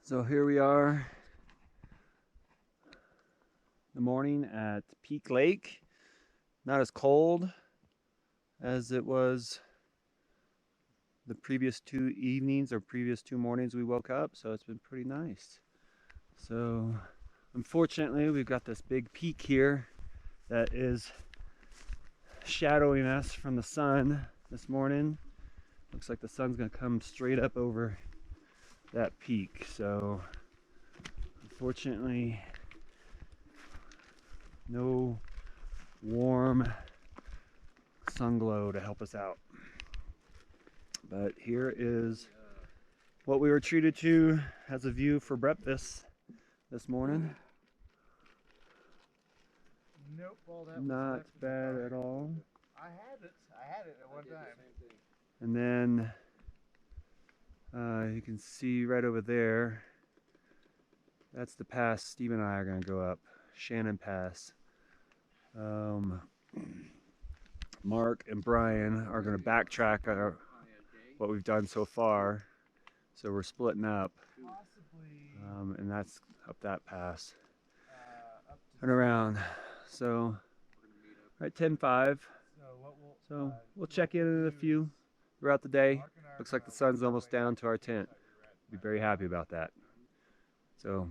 So here we are, the morning at Peak Lake. Not as cold as it was the previous two evenings or previous two mornings we woke up, so it's been pretty nice. So unfortunately we've got this big peak here that is shadowing us from the sun this morning. Looks like the sun's gonna come straight up over that peak, so unfortunately no warm sun glow to help us out. But here is what we were treated to as a view for breakfast this morning. Nope, well, that Not bad at all. I had it at one time. And then you can see right over there, that's the pass Steve and I are going to go up, Shannon Pass. Mark and Brian are going to backtrack what we've done so far, so we're splitting up, and that's up that pass and around. So right, 10:05. So we'll check in a few throughout the day. Looks like the sun's almost down to our tent. Be very happy about that. So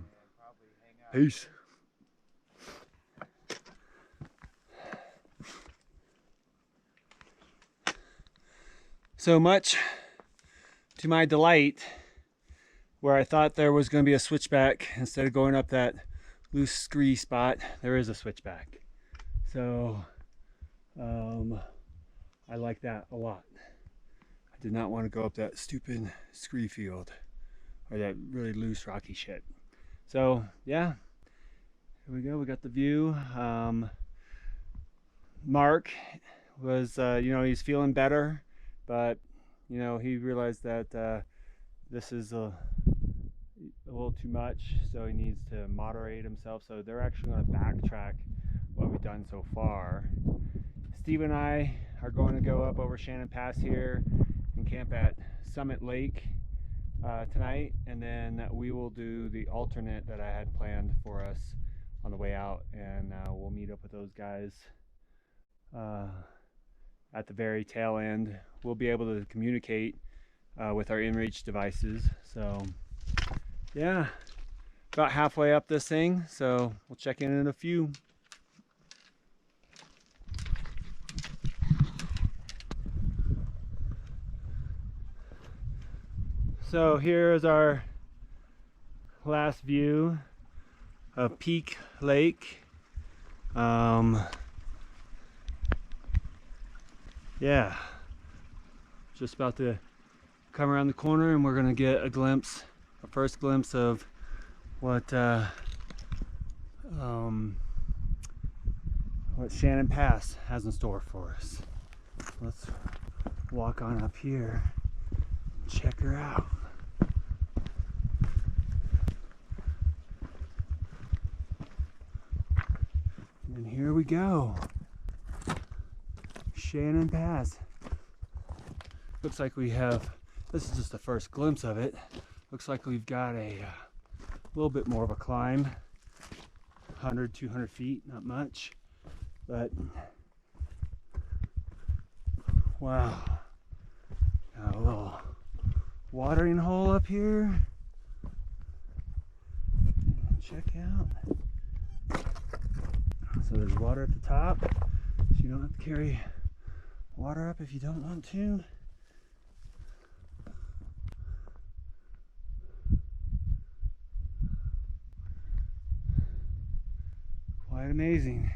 peace. So much to my delight, where I thought there was going to be a switchback, instead of going up that loose scree spot, there is a switchback. So I like that a lot. I did not want to go up that stupid scree field or that really loose rocky shit. So yeah, here we go. We got the view. Mark was, he's feeling better, but he realized that this is a little too much, so he needs to moderate himself. So they're actually going to backtrack what we've done so far. Steve and I are going to go up over Shannon Pass here and camp at Summit Lake tonight, and then we will do the alternate that I had planned for us on the way out, and we'll meet up with those guys at the very tail end. We'll be able to communicate with our inReach devices. So yeah, about halfway up this thing, so we'll check in a few. So here's our last view of Peak Lake. Yeah, just about to come around the corner, and we're gonna get a first glimpse of what Shannon Pass has in store for us. Let's walk on up here and check her out. And here we go, Shannon Pass. Looks like we have, this is just the first glimpse of it. Looks like we've got a little bit more of a climb, 100, 200 feet, not much, but wow. Got a little watering hole up here. Check out. So there's water at the top, so you don't have to carry water up if you don't want to. Quite amazing.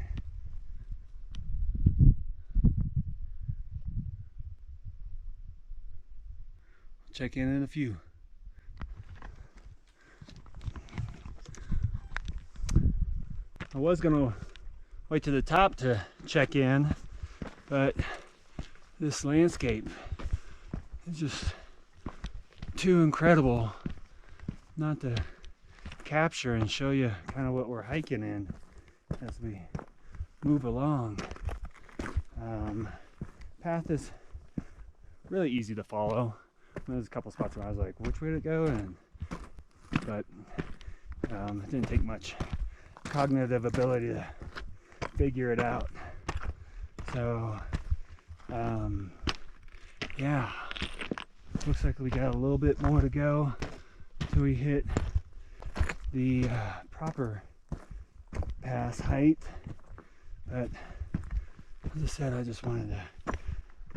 Check in a few. I was gonna wait to the top to check in, but this landscape is just too incredible not to capture and show you kind of what we're hiking in as we move along. Path is really easy to follow. There's a couple spots where I was like, which way to go? And but it didn't take much cognitive ability to figure it out. So yeah, looks like we got a little bit more to go until we hit the proper pass height. But as I said, I just wanted to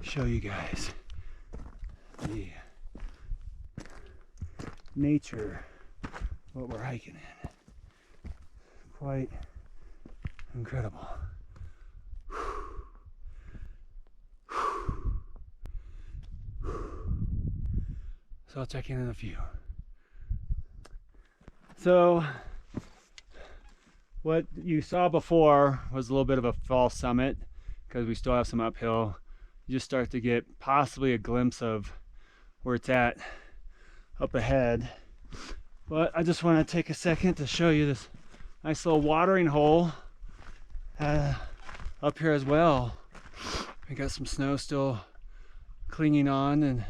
show you guys the nature of what we're hiking in. Quite incredible. So I'll check in a few. So what you saw before was a little bit of a false summit because we still have some uphill. You just start to get possibly a glimpse of where it's at up ahead. But I just want to take a second to show you this nice little watering hole up here as well. We got some snow still clinging on, and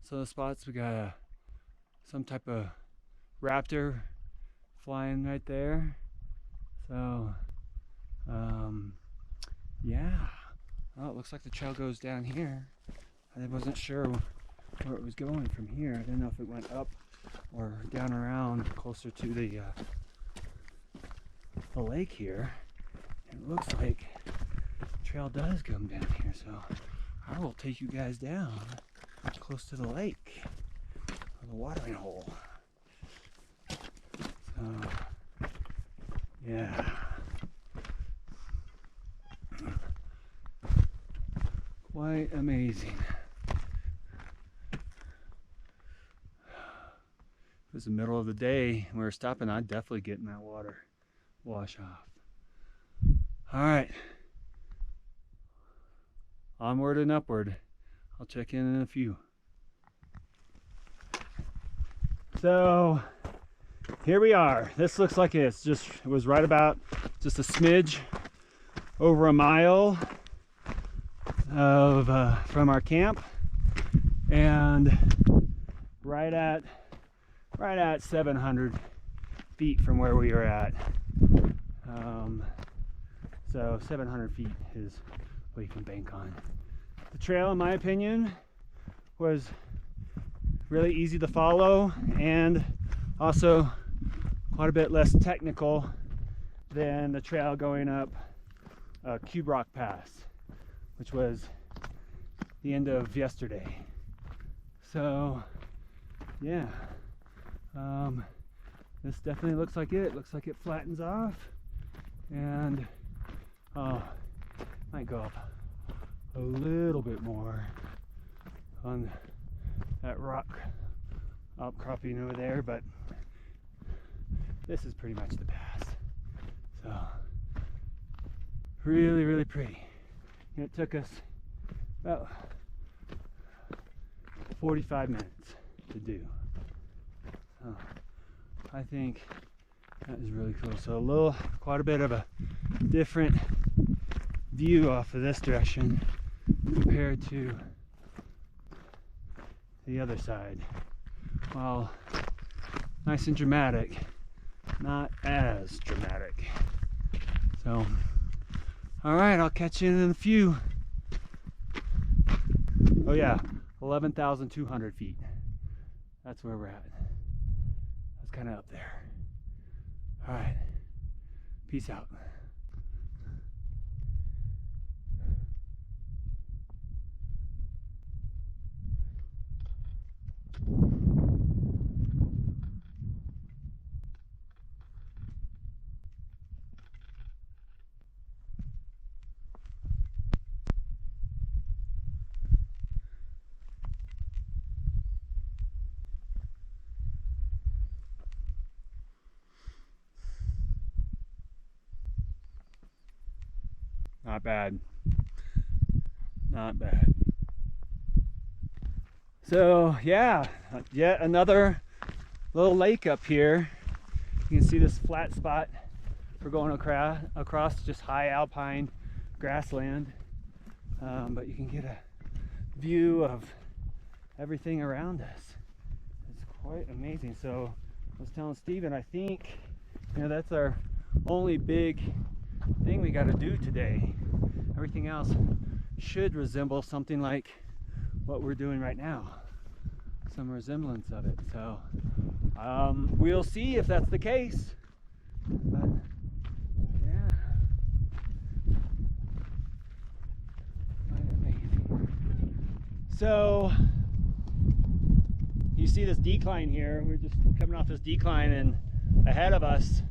some of the spots we got some type of raptor flying right there. So yeah, oh, it looks like the trail goes down here. I wasn't sure where it was going from here. I didn't know if it went up or down around closer to the lake here. It looks like the trail does come down here, so I will take you guys down close to the lake, or the watering hole. So yeah, quite amazing. If it was the middle of the day and we were stopping, I'd definitely get in that water, wash off. All right, onward and upward. I'll check in a few. So here we are. This looks like it was right about just a smidge over a mile of from our camp, and right at 700 feet from where we were at. So 700 feet is what you can bank on. The trail, in my opinion, was really easy to follow and also quite a bit less technical than the trail going up Cutthroat Pass, which was the end of yesterday. So yeah, this definitely looks like it. Looks like it flattens off, and might go up a little bit more on that rock outcropping over there, but this is pretty much the pass. So really, really pretty. And it took us about 45 minutes to do. So I think that is really cool. So quite a bit of a different view off of this direction compared to the other side. While nice and dramatic, not as dramatic. So, all right, I'll catch you in a few. Oh yeah, 11,200 feet. That's where we're at. That's kind of up there. All right, peace out. Not bad. Not bad. So yeah, yet another little lake up here. You can see this flat spot. We're going across just high alpine grassland, but you can get a view of everything around us. It's quite amazing. So was telling Steven, I think, that's our only big thing we got to do today. Everything else should resemble something like what we're doing right now. Some resemblance of it. So we'll see if that's the case. But yeah. So you see this decline here. We're just coming off this decline, and ahead of us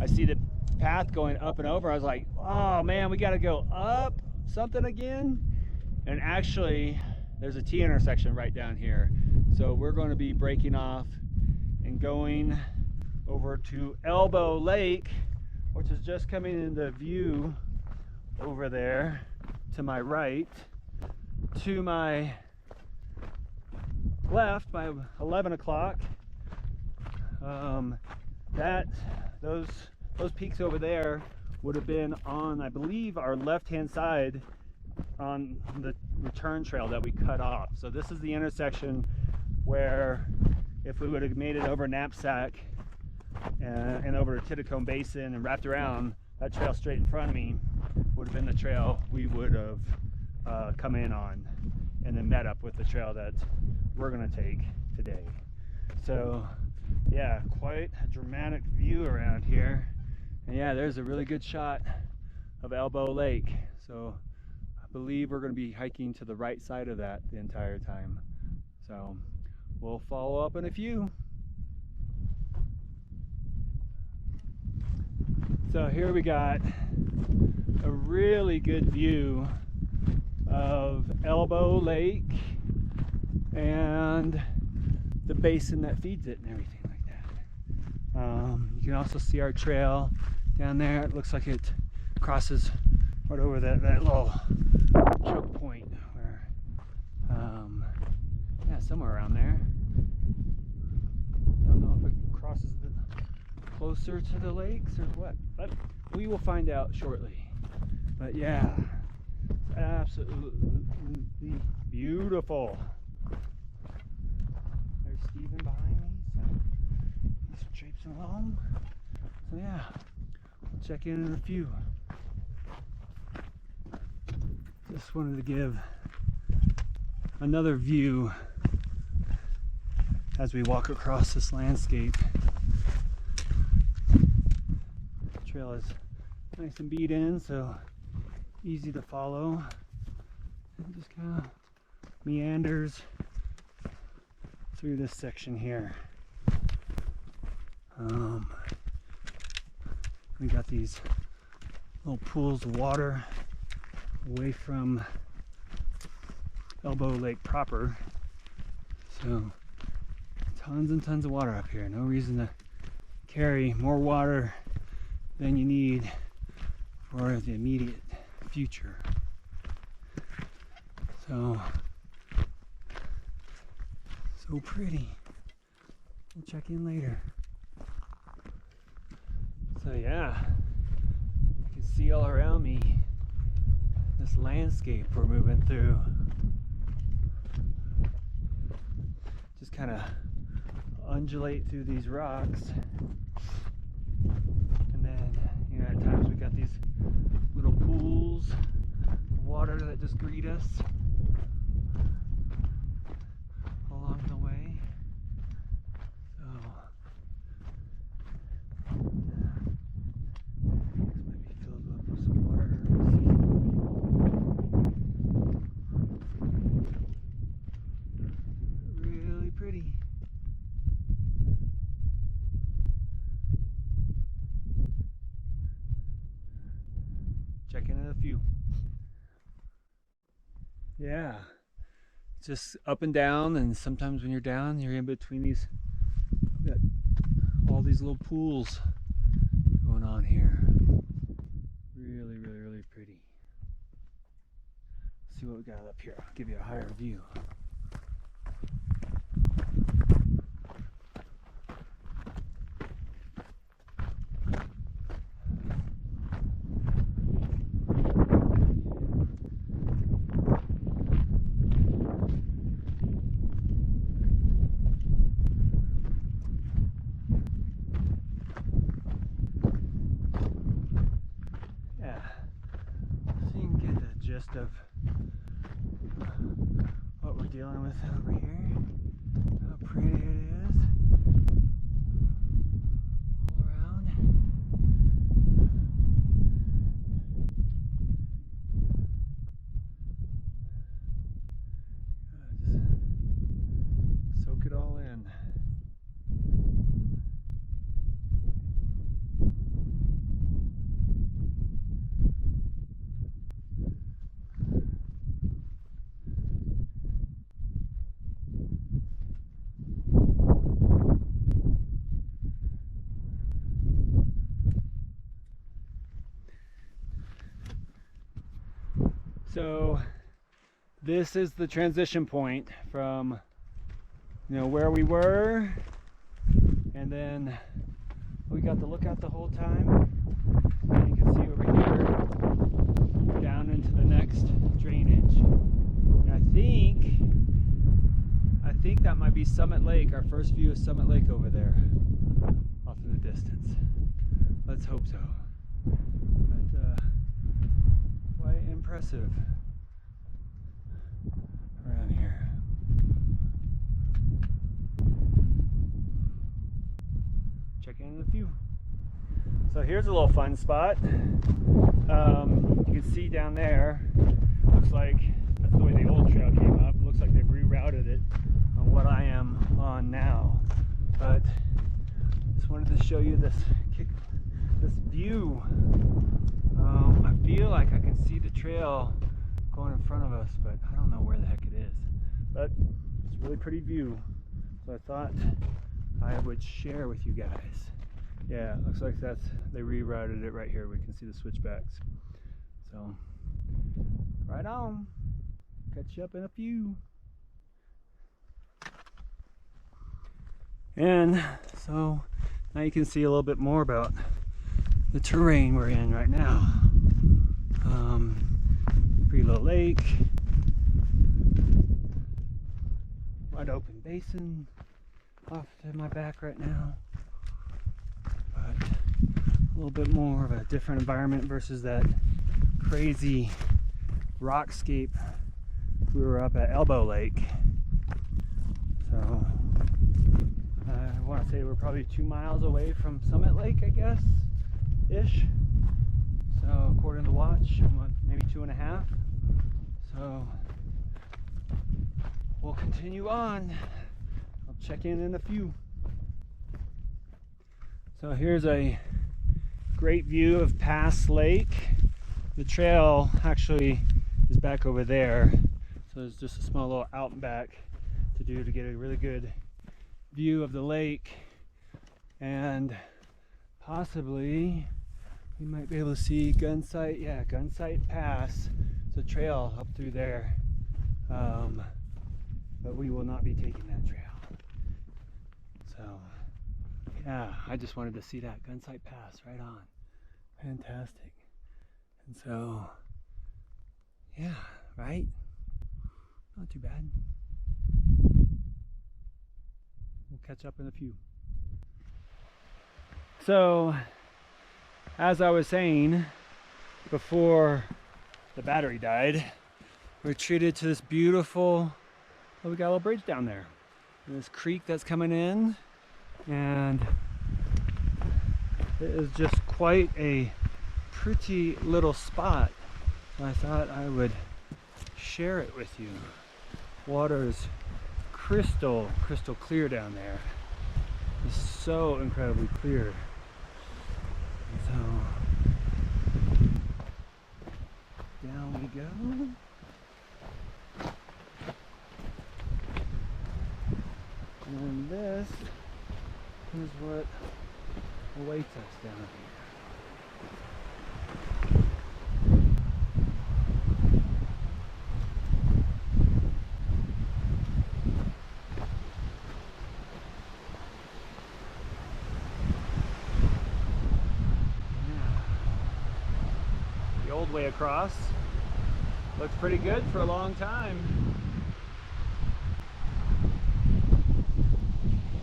I see the path going up and over. I was like, oh man, we got to go up something again. And actually there's a T intersection right down here, so we're going to be breaking off and going over to Elbow Lake, which is just coming into view over there to my right. To my left by 11 o'clock, those peaks over there would have been on, I believe, our left-hand side on the return trail that we cut off. So this is the intersection where if we would have made it over Knapsack and over to Titacombe Basin and wrapped around, that trail straight in front of me would have been the trail we would have come in on, and then met up with the trail that we're going to take today. So yeah, quite a dramatic view around here. And yeah, there's a really good shot of Elbow Lake. So I believe we're going to be hiking to the right side of that the entire time. So we'll follow up in a few. So here we got a really good view of Elbow Lake and the basin that feeds it and everything like that. You can also see our trail down there. It looks like it crosses right over that little choke point where, yeah, somewhere around there. Don't know if it crosses closer to the lakes or what, but we will find out shortly. But yeah, it's absolutely beautiful. There's Steven behind me, so he's traipsing along. So yeah, we'll check in a few. Just wanted to give another view as we walk across this landscape. The trail is nice and beat in, so easy to follow. And just kind of meanders through this section here. We got these little pools of water away from Elbow Lake proper. So tons and tons of water up here. No reason to carry more water than you need for the immediate future. So pretty. We'll check in later. So yeah, you can see all around me this landscape we're moving through. Just kind of undulate through these rocks, and then at times we got these little pools of water that just greet us along the way. This might be filled up with some water. Really pretty. Checking in a few. Yeah, just up and down, and sometimes when you're down, you're in between these, got all these little pools going on here. Really, really, really pretty. Let's see what we got up here. I'll give you a higher view. gist of what we're dealing with over here. How pretty it is all around. Just soak it all in. So this is the transition point from, you know, where we were, and then we got to look out the whole time. And you can see over here down into the next drainage. And I think that might be Summit Lake, our first view of Summit Lake over there off in the distance. Let's hope so. But quite impressive around here. Check in a few. So here's a little fun spot. You can see down there, looks like that's the way the old trail came up. It looks like they've rerouted it on what I am on now. But just wanted to show you this view. I feel like I can see the trail going in front of us, but I don't know where the heck it is. But it's a really pretty view, so I thought I would share with you guys. Yeah, it looks like they rerouted it right here. We can see the switchbacks. So, right on. Catch you up in a few. And so now you can see a little bit more about the terrain we're in right now. Pretty little lake, wide open basin off to my back right now, but a little bit more of a different environment versus that crazy rockscape we were up at Elbow Lake. So I want to say we're probably 2 miles away from Summit Lake, I guess, ish. So according to the watch, maybe 2.5. So we'll continue on. I'll check in a few. So here's a great view of Pass Lake. The trail actually is back over there. So there's just a small little out and back to do to get a really good view of the lake. And possibly we might be able to see Gunsight Pass. It's a trail up through there, but we will not be taking that trail. So yeah, I just wanted to see that Gunsight Pass right on. Fantastic. And so yeah, right? Not too bad. We'll catch up in a few. So as I was saying before the battery died, we're treated to this beautiful, we got a little bridge down there. And this creek that's coming in, and it is just quite a pretty little spot. So I thought I would share it with you. Water is crystal clear down there. It's so incredibly clear. So down we go. And this is what awaits us down here. Way across. Looks pretty good for a long time.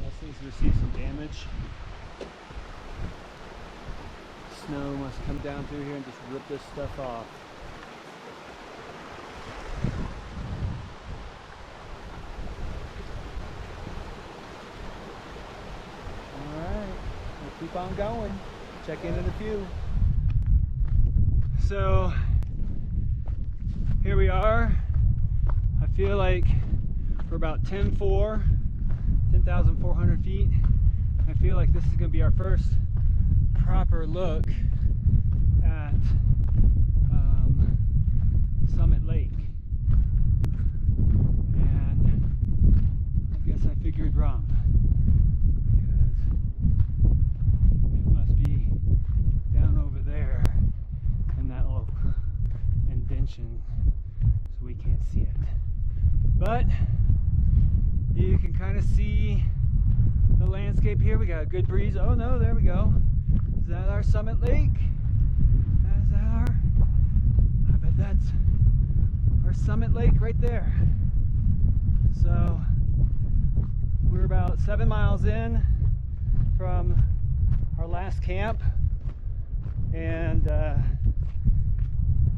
This thing's received some damage. Snow must come down through here and just rip this stuff off. keep on going. Check in a few. So here we are. I feel like we're about 10,400 feet. I feel like this is going to be our first proper look at Summit Lake. And I guess I figured wrong, because it must be down over there in that little indention, so we can't see it. But you can kind of see the landscape here. We got a good breeze. Oh no, there we go. Is that our Summit Lake? Is that our? I bet that's our Summit Lake right there. So we're about 7 miles in from our last camp, and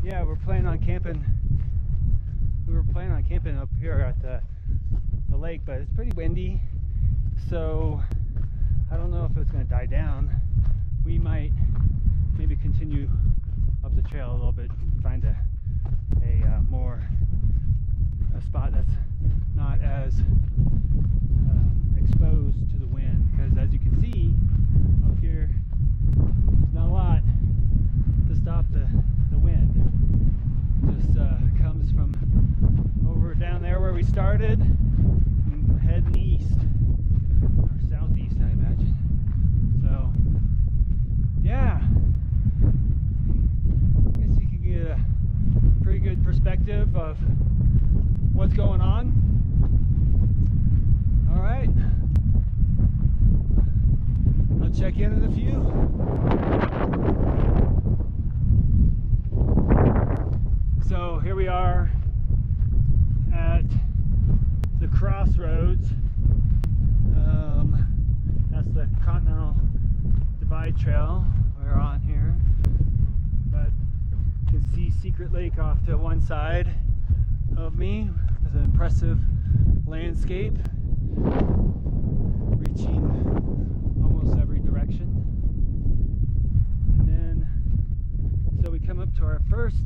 yeah, we're planning on camping. We were planning on camping up here at the lake, but it's pretty windy, so I don't know if it's going to die down. We might maybe continue up the trail a little bit and find a spot that's not as exposed to the wind, because as you can see up here, there's not a lot to stop the wind. It just comes from over down there where we started and heading east, or southeast, I imagine. So yeah, I guess you can get a pretty good perspective of what's going on. All right, I'll check in a few. So here we are at the Crossroads. That's the Continental Divide Trail we're on here. But you can see Secret Lake off to one side of me. There's an impressive landscape reaching almost every direction. And then, so we come up to our first,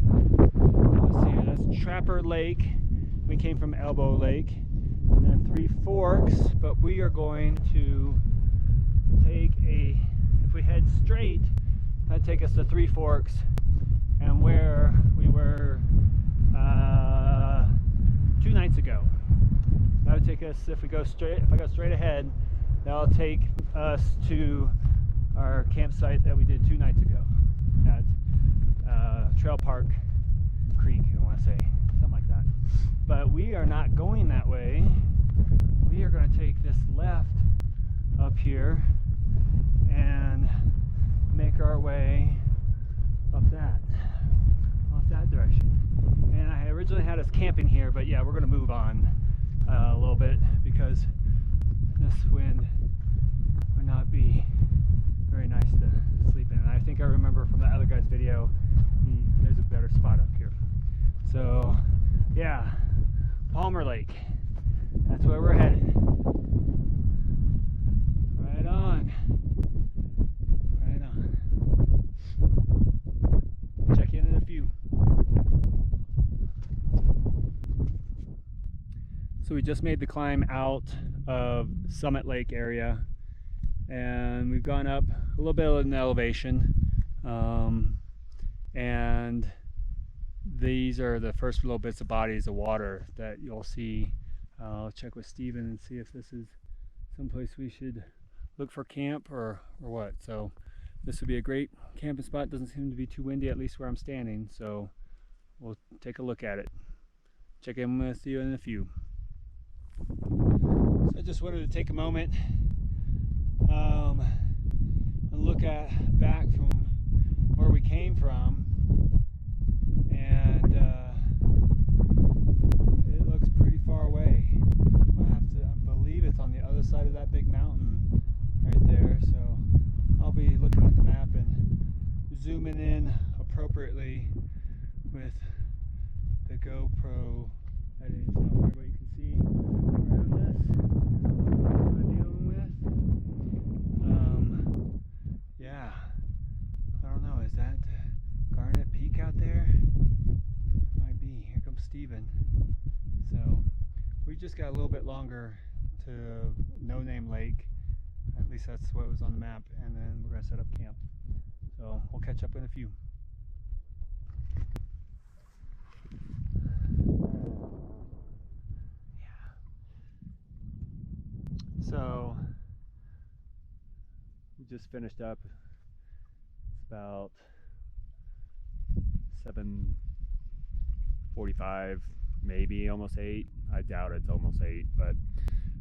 let's see, that's Trapper Lake. We came from Elbow Lake, and then Three Forks, but we are going to take if we head straight, that'd take us to Three Forks, and where we were 2 nights ago. That would take us, if I go straight ahead, that'll take us to our campsite that we did 2 nights ago at Trail Park Creek, I want to say, something like that. But we are not going that way. We are going to take this left up here and make our way off that direction. And I originally had us camping here, but yeah, we're going to move on a little bit, because this wind would not be very nice to sleep in. And I think I remember from the other guy's video, there's a better spot up here. So yeah, Palmer Lake, that's where we're headed. Right on. Right on. Check in a few. So we just made the climb out of Summit Lake area, and we've gone up a little bit in elevation, and these are the first little bits of bodies of water that you'll see. I'll check with Steven and see if this is someplace we should look for camp or what. So this would be a great camping spot. Doesn't seem to be too windy, at least where I'm standing, so we'll take a look at it. Check in with you in a few. So I just wanted to take a moment and look back from where we came from, and it looks pretty far away. I believe it's on the other side of that big mountain right there, so I'll be looking at the map and zooming in appropriately with the GoPro editing software. But you can see around this what I'm dealing with. just got a little bit longer to No Name Lake. At least that's what was on the map, and then we're gonna set up camp. So we'll catch up in a few. So we just finished up. It's about 7:45, maybe almost 8. I doubt it's almost 8, but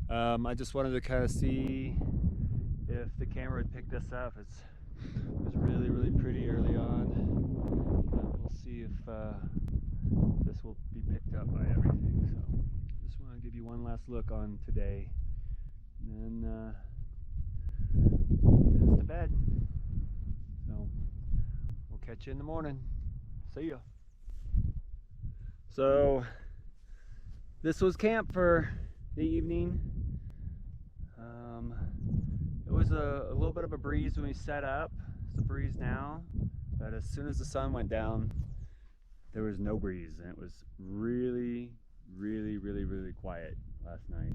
I just wanted to kind of see if the camera would pick this up. It was really, really pretty early on. We'll see if this will be picked up by everything. So just want to give you one last look on today. And then it's to bed. So we'll catch you in the morning. See ya. So this was camp for the evening. It was a little bit of a breeze when we set up. It's a breeze now, but as soon as the sun went down, there was no breeze, and it was really, really, really, really quiet last night.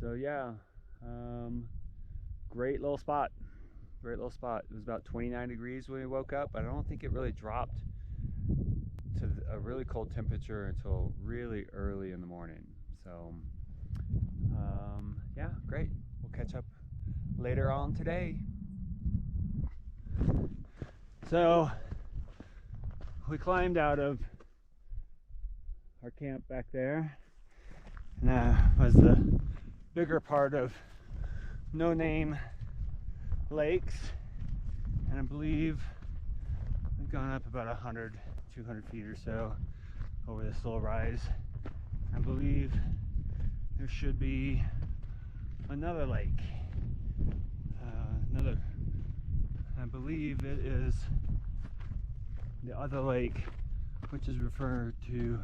So yeah, great little spot. Great little spot. It was about 29 degrees when we woke up, but I don't think it really dropped to a really cold temperature until really early in the morning. So yeah, great. We'll catch up later on today. So we climbed out of our camp back there, and that was the bigger part of No Name Lakes, and I believe we've gone up about 100, 200 feet or so over this little rise. I believe there should be another lake. I believe it is the other lake, which is referred to,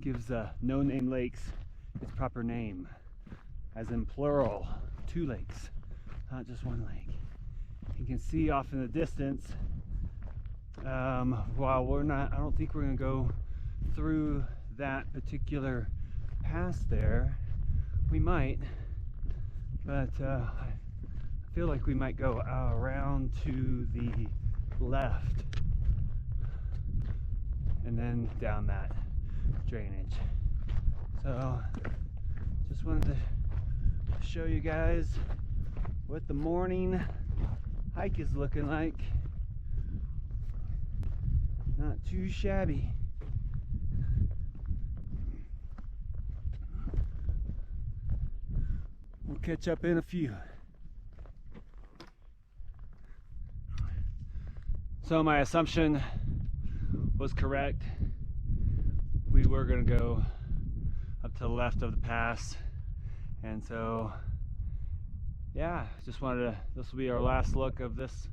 gives No Name Lakes its proper name, as in plural, 2 lakes, not just 1 lake. You can see off in the distance, while I don't think we're gonna go through that particular pass there. We might, but I feel like we might go around to the left and then down that drainage. So just wanted to show you guys what the morning hike is looking like. Not too shabby. We'll catch up in a few. So my assumption was correct. We were going to go up to the left of the pass, and so yeah, just wanted to, this will be our last look of this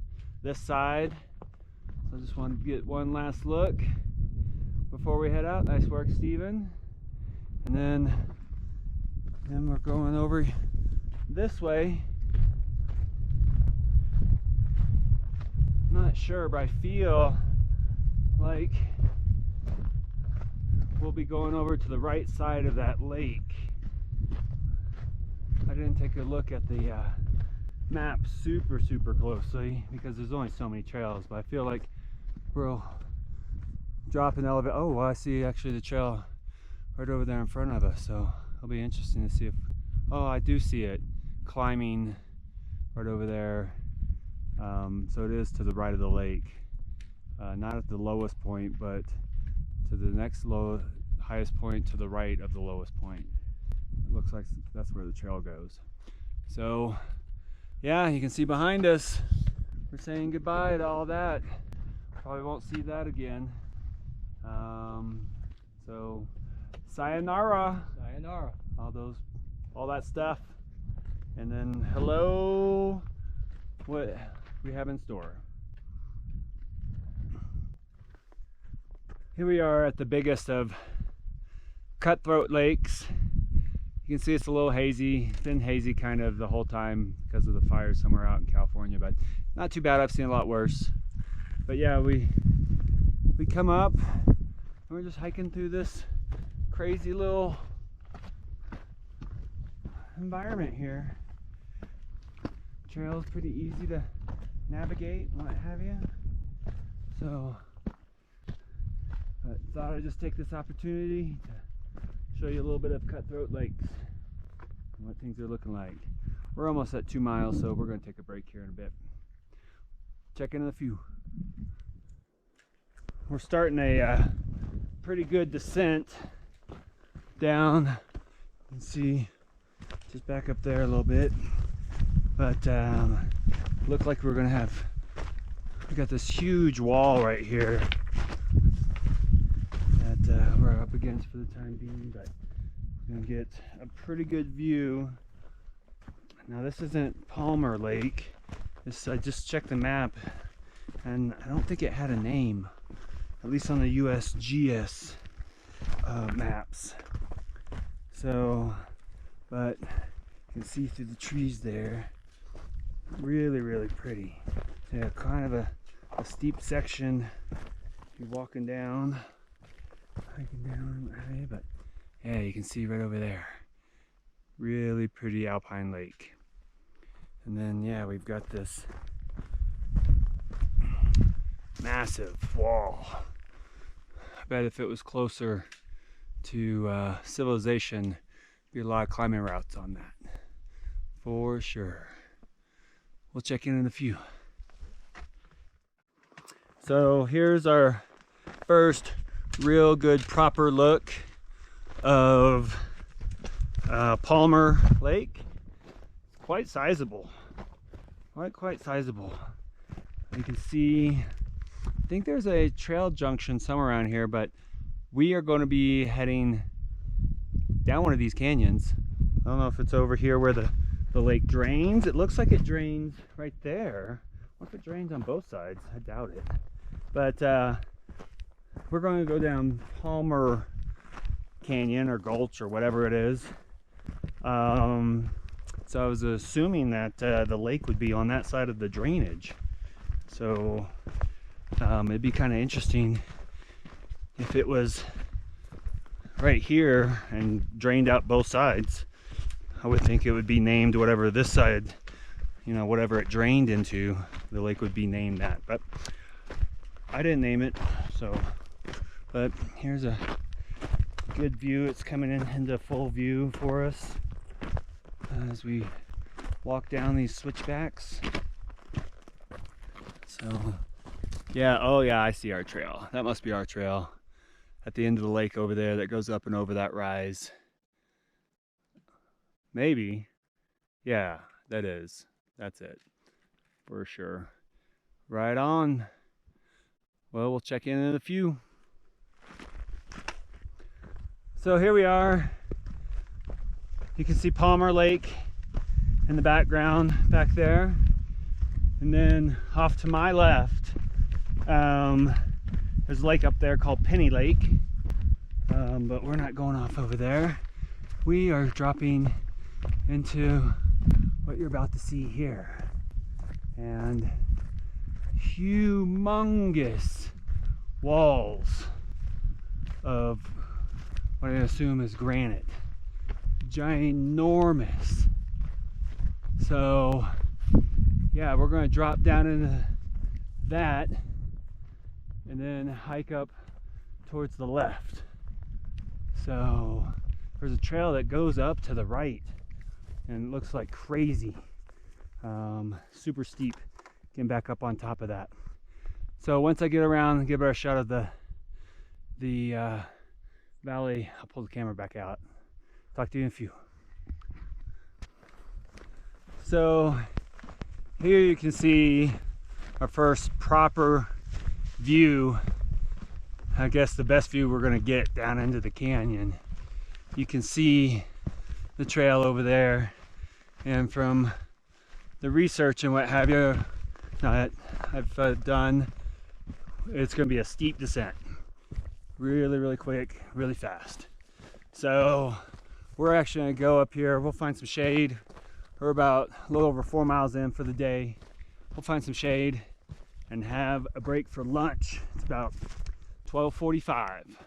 side. So I just wanted to get one last look before we head out. Nice work, Steven. And then we're going over this way. Not sure, but I feel like we'll be going over to the right side of that lake. I didn't take a look at the map super closely because there's only so many trails, but I feel like we'll drop an elevator. Oh, well, I see actually the trail right over there in front of us, so it'll be interesting to see if, oh, I do see it climbing right over there. So it is to the right of the lake, not at the lowest point, but to the next highest point to the right of the lowest point. It looks like that's where the trail goes. So yeah, you can see behind us, we're saying goodbye to all that. Probably won't see that again. So sayonara, all that stuff, and then hello, what we have in store. Here we are at the biggest of Cutthroat Lakes. You can see it's a little hazy, been hazy kind of the whole time because of the fire somewhere out in California, but not too bad. I've seen a lot worse. But yeah, we come up and we're just hiking through this crazy little environment here. Trail's pretty easy to navigate and what have you. So I thought I'd just take this opportunity to show you a little bit of Cutthroat Lakes and what things are looking like. We're almost at 2 miles, so we're going to take a break here in a bit. Check in a few. We're starting a pretty good descent down. You can see just back up there a little bit, but look like we got this huge wall right here that we're up against for the time being, but we're gonna get a pretty good view. Now this isn't Palmer Lake. I just checked the map and I don't think it had a name, at least on the USGS maps. So, but you can see through the trees there. Really, really pretty. Yeah, kind of a steep section. You're walking down, but yeah, you can see right over there. Really pretty alpine lake. And then yeah, we've got this massive wall. I bet if it was closer to civilization, there'd be a lot of climbing routes on that, for sure. We'll check in a few. So here's our first real good proper look of Palmer Lake. It's quite sizable, quite sizable. You can see, I think there's a trail junction somewhere around here, but we are going to be heading down one of these canyons. I don't know if it's over here where the lake drains. It looks like it drains right there. What if it drains on both sides? I doubt it. But we're going to go down Palmer Canyon or Gulch or whatever it is. So I was assuming that the lake would be on that side of the drainage. So it'd be kind of interesting if it was right here and drained out both sides. I would think it would be named whatever this side, you know, whatever it drained into, the lake would be named that. But I didn't name it, so. But here's a good view. It's coming into full view for us as we walk down these switchbacks. So yeah, oh yeah, I see our trail. That must be our trail at the end of the lake over there that goes up and over that rise. Maybe. Yeah, that is. That's it. For sure. Right on. Well, we'll check in a few. So here we are. You can see Palmer Lake in the background back there. And then off to my left, there's a lake up there called Penny Lake. But we're not going off over there. We are dropping into what you're about to see here. And humongous walls of what I assume is granite. Ginormous. So yeah, we're going to drop down into that and then hike up towards the left. So there's a trail that goes up to the right and it looks like crazy. Super steep, getting back up on top of that. So once I get around and give her a shot of the valley, I'll pull the camera back out. Talk to you in a few. So here you can see our first proper view. I guess the best view we're gonna get down into the canyon. You can see the trail over there, and from the research and what have you that I've done, it's gonna be a steep descent. Really quick, really fast. So we're actually gonna go up here. We'll find some shade. We're about a little over 4 miles in for the day. We'll find some shade and have a break for lunch. It's about 12:45.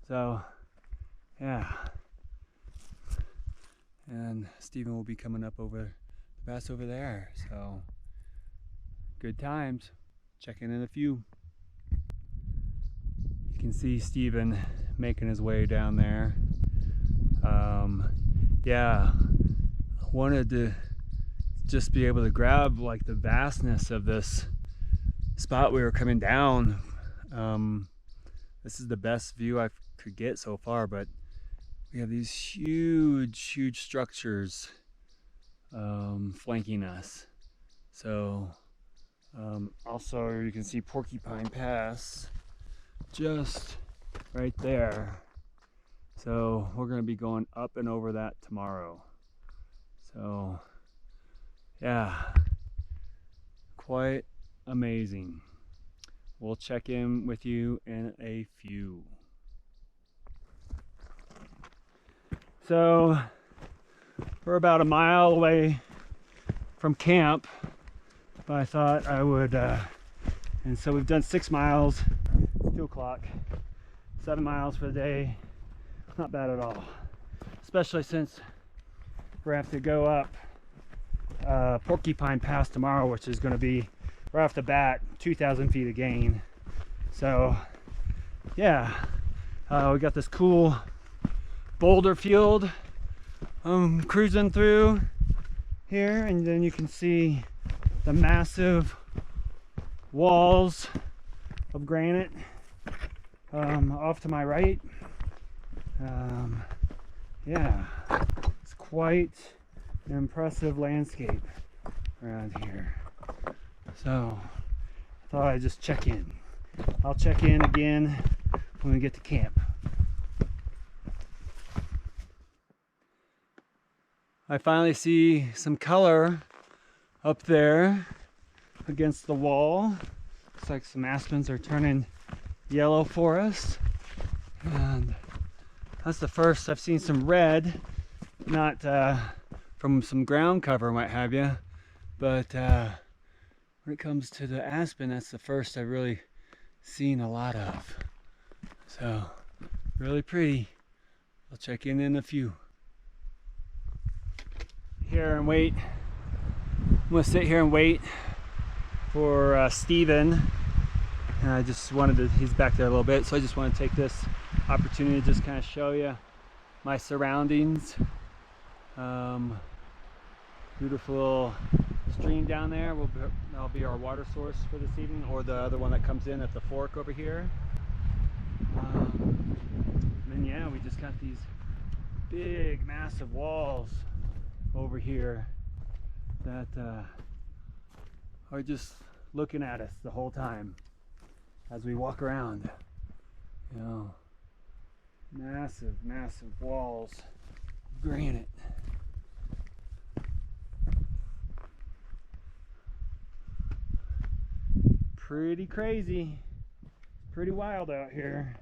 So Yeah. And Stephen will be coming up over the pass over there. So good times. Checking in a few. You can see Stephen making his way down there. Yeah, wanted to just be able to grab like the vastness of this spot we were coming down. This is the best view I could get so far, but we have these huge structures flanking us. So also you can see Porcupine Pass just right there. So we're going to be going up and over that tomorrow. So yeah, quite amazing. We'll check in with you in a few. So we're about a mile away from camp, but I thought I would, and so we've done 6 miles, it's 2 o'clock, 7 miles for the day. Not bad at all, especially since we're going to have to go up Porcupine Pass tomorrow, which is going to be right off the bat 2,000 feet of gain. So yeah, we got this cool boulder field cruising through here, and then you can see the massive walls of granite off to my right. Yeah, it's quite an impressive landscape around here. So I thought I'd just check in. I'll check in again when we get to camp. I finally see some color up there against the wall. Looks like some aspens are turning yellow for us. And that's the first I've seen some red, not from some ground cover and what have you, but when it comes to the aspen, that's the first I've really seen a lot of. So really pretty. I'll check in a few. Here and wait. I'm gonna sit here and wait for Stephen. And I just wanted to, he's back there a little bit, so I just want to take this opportunity to just kind of show you my surroundings. Beautiful stream down there. That'll be our water source for this evening, or the other one that comes in at the fork over here. And then yeah, we just got these big massive walls over here that are just looking at us the whole time as we walk around. You know, massive walls of granite. Pretty crazy, pretty wild out here.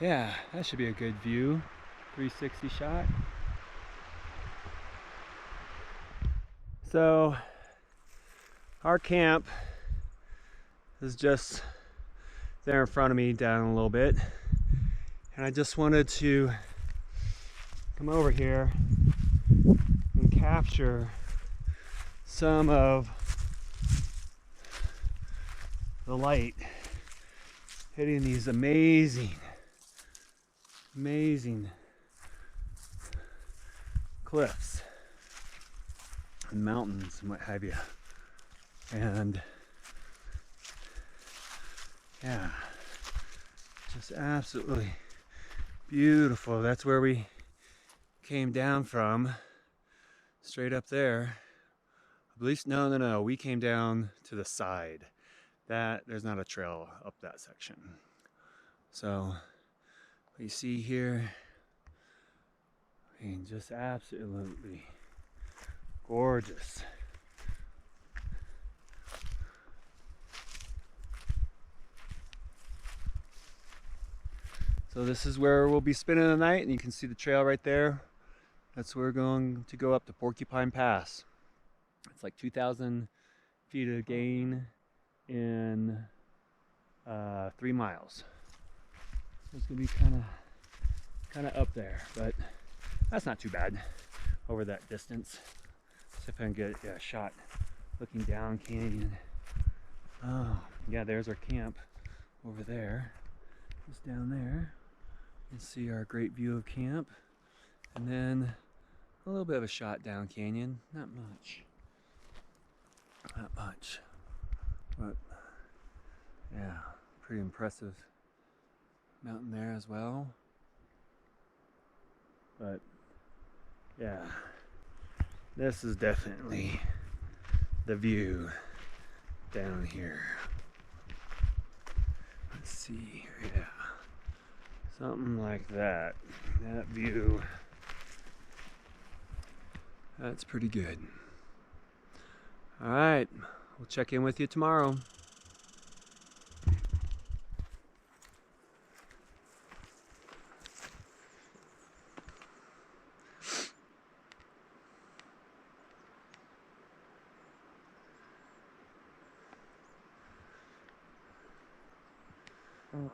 Yeah, that should be a good view. 360 shot. So our camp is just there in front of me, down a little bit, and I just wanted to come over here and capture some of the light hitting these amazing cliffs and mountains and what have you. And yeah, just absolutely beautiful. That's where we came down from, straight up there. At least no, we came down to the side. That there's not a trail up that section. So what you see here, I mean, just absolutely gorgeous. So this is where we'll be spending the night, and you can see the trail right there That's where we're going to go up to Porcupine Pass. It's like 2,000 feet of gain in 3 miles. It's gonna be kind of up there, but that's not too bad over that distance. See if I can get a shot looking down canyon. Oh, yeah, there's our camp over there. Just down there. You can see our great view of camp. And then a little bit of a shot down canyon. Not much. Not much. But yeah, pretty impressive mountain there as well. But yeah, this is definitely the view down here. Let's see here, yeah. Something like that. That view. That's pretty good. All right, we'll check in with you tomorrow. Mm.